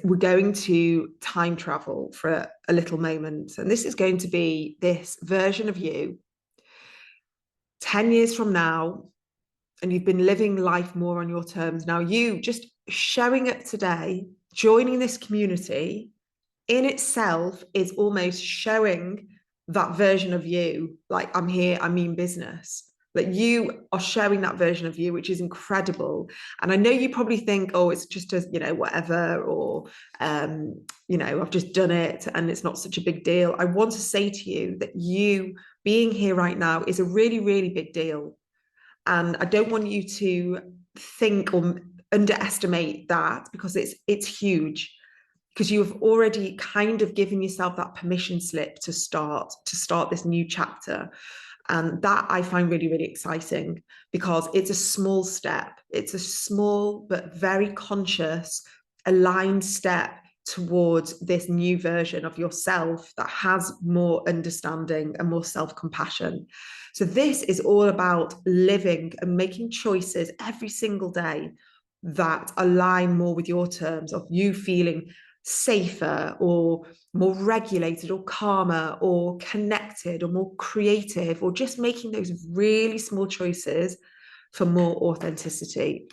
we're going to time travel for a little moment. And this is going to be this version of you 10 years from now, and you've been living life more on your terms. Now, you just showing up today, joining this community in itself is almost showing that version of you, like, I'm here, I mean business. Like, you are showing that version of you, which is incredible. And I know you probably think, oh, it's just a, whatever, or, I've just done it and it's not such a big deal. I want to say to you that you being here right now is a really, really big deal. And I don't want you to think or underestimate that, because it's huge, because you have already kind of given yourself that permission slip to start this new chapter. And that I find really, really exciting, because it's a small step. It's a small but very conscious, aligned step towards this new version of yourself that has more understanding and more self-compassion. So this is all about living and making choices every single day that align more with your terms of you feeling safer or more regulated or calmer or connected or more creative, or just making those really small choices for more authenticity.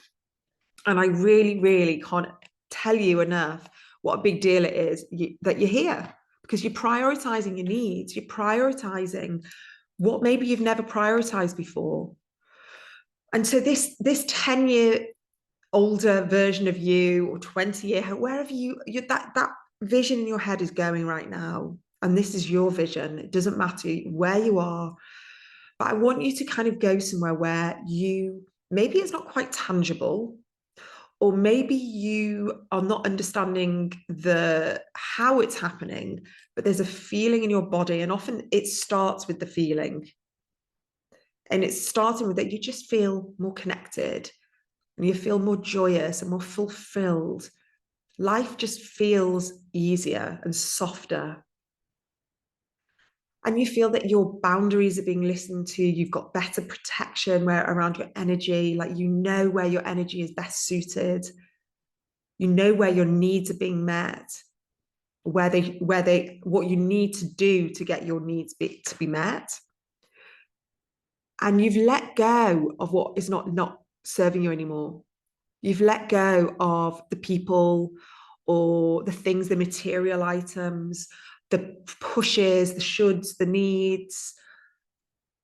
And I really, really can't tell you enough what a big deal it is that you're here, because you're prioritizing your needs. You're prioritizing what maybe you've never prioritized before. And so this 10-year older version of you, or 20-year, wherever you that vision in your head is going right now, and this is your vision. It doesn't matter where you are, but I want you to kind of go somewhere where maybe it's not quite tangible, or maybe you are not understanding how it's happening, but there's a feeling in your body, and often it starts with the feeling, and it's starting with that you just feel more connected, and you feel more joyous and more fulfilled. Life just feels easier and softer. And you feel that your boundaries are being listened to. You've got better protection around your energy. Like, you know where your energy is best suited. You know where your needs are being met, what you need to do to get your needs to be met. And you've let go of what is not serving you anymore. You've let go of the people or the things, the material items, the pushes, the shoulds, the needs.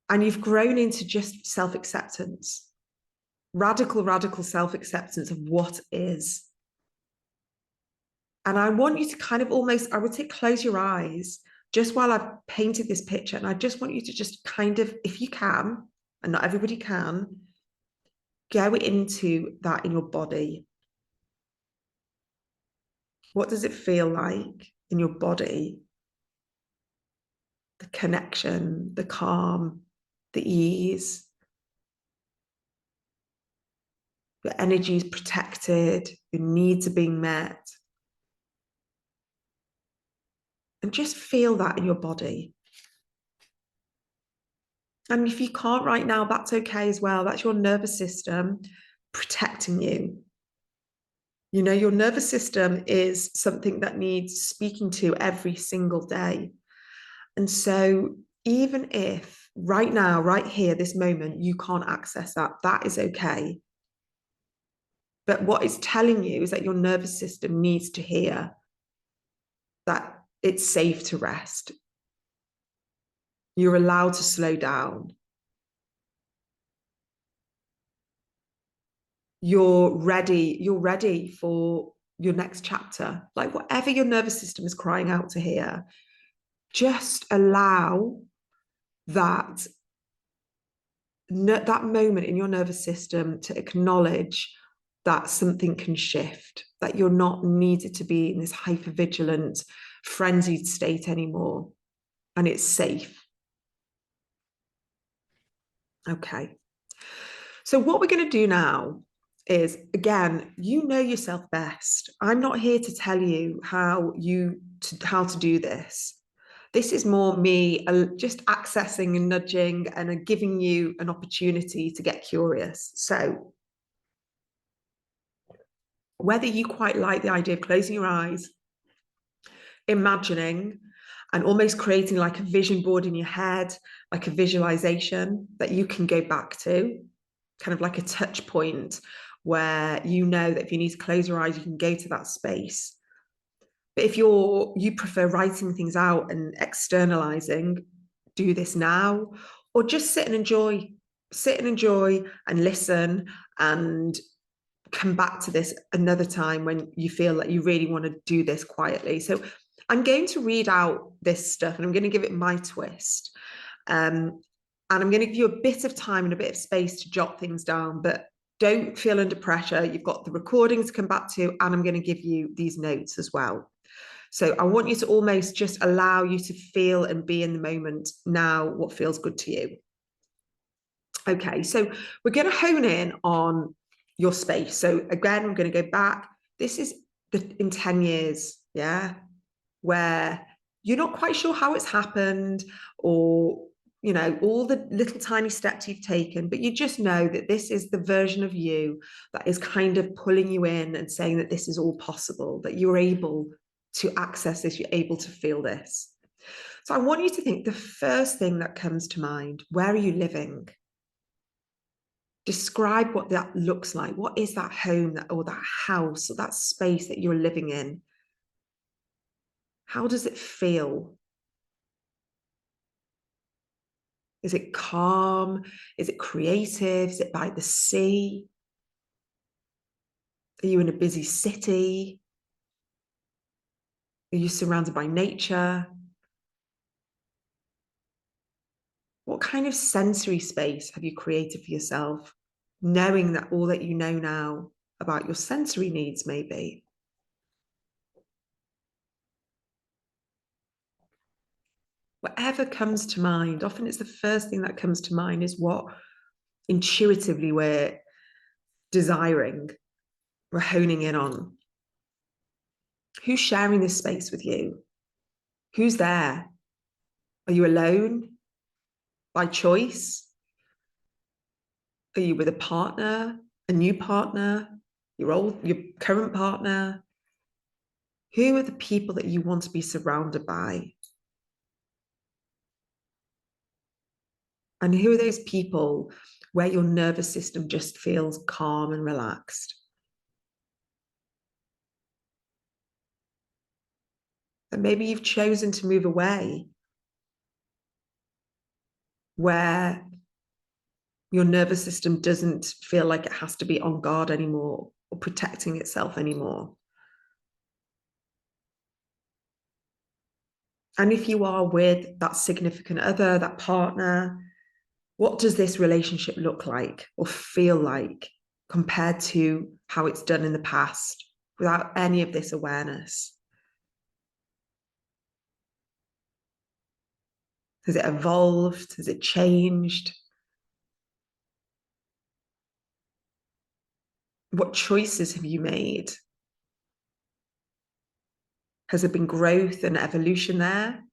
And you've grown into just self-acceptance, radical self-acceptance of what is. And I want you to kind of almost, I would say, close your eyes just while I've painted this picture. And I just want you to just kind of, if you can, and not everybody can, go into that in your body. What does it feel like in your body? The connection, the calm, the ease. Your energy is protected, your needs are being met. And just feel that in your body. And if you can't right now, that's okay as well. That's your nervous system protecting you. You know, your nervous system is something that needs speaking to every single day. And so even if right now, right here, this moment, you can't access that, that is okay. But what it's telling you is that your nervous system needs to hear that it's safe to rest. You're allowed to slow down. You're ready for your next chapter. Like, whatever your nervous system is crying out to hear, just allow that moment in your nervous system to acknowledge that something can shift, that you're not needed to be in this hypervigilant, frenzied state anymore, and it's safe. Okay. So what we're going to do now is, again, you know yourself best. I'm not here to tell you how to do this. This is more me just accessing and nudging and giving you an opportunity to get curious. So whether you quite like the idea of closing your eyes, imagining, and almost creating like a vision board in your head, like a visualization that you can go back to, kind of like a touch point where you know that if you need to close your eyes, you can go to that space. But if you prefer writing things out and externalizing, do this now, or just sit and enjoy and listen and come back to this another time when you feel like you really want to do this quietly. So I'm going to read out this stuff and I'm going to give it my twist. And I'm going to give you a bit of time and a bit of space to jot things down, but don't feel under pressure. You've got the recordings to come back to, and I'm going to give you these notes as well. So I want you to almost just allow you to feel and be in the moment now, what feels good to you. Okay, so we're going to hone in on your space. So again, I'm going to go back. This is in 10 years, yeah, where you're not quite sure how it's happened, or all the little tiny steps you've taken, but you just know that this is the version of you that is kind of pulling you in and saying that this is all possible, that you're able to access this, you're able to feel this. So I want you to think the first thing that comes to mind: where are you living? Describe what that looks like. What is that home, or that house, or that space that you're living in? How does it feel? Is it calm? Is it creative? Is it by the sea? Are you in a busy city? Are you surrounded by nature? What kind of sensory space have you created for yourself, knowing that all that you know now about your sensory needs maybe? Whatever comes to mind, often it's the first thing that comes to mind, is what intuitively we're desiring, we're honing in on. Who's sharing this space with you? Who's there? Are you alone by choice? Are you with a partner, a new partner, your current partner? Who are the people that you want to be surrounded by? And who are those people where your nervous system just feels calm and relaxed? And maybe you've chosen to move away, where your nervous system doesn't feel like it has to be on guard anymore or protecting itself anymore. And if you are with that significant other, that partner, what does this relationship look like or feel like compared to how it's done in the past without any of this awareness? Has it evolved? Has it changed? What choices have you made? Has there been growth and evolution there?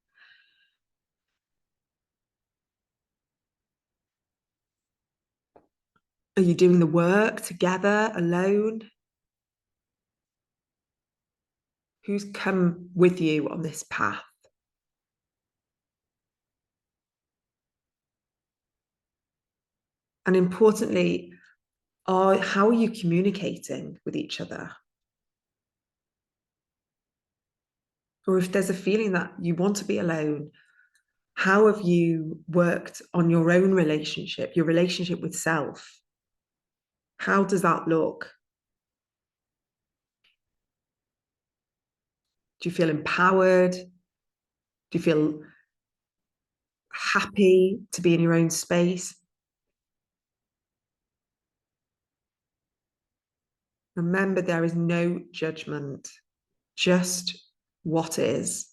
Are you doing the work together, alone? Who's come with you on this path? And importantly, how are you communicating with each other? Or if there's a feeling that you want to be alone, how have you worked on your own relationship, your relationship with self? How does that look? Do you feel empowered? Do you feel happy to be in your own space? Remember, there is no judgment, just what is.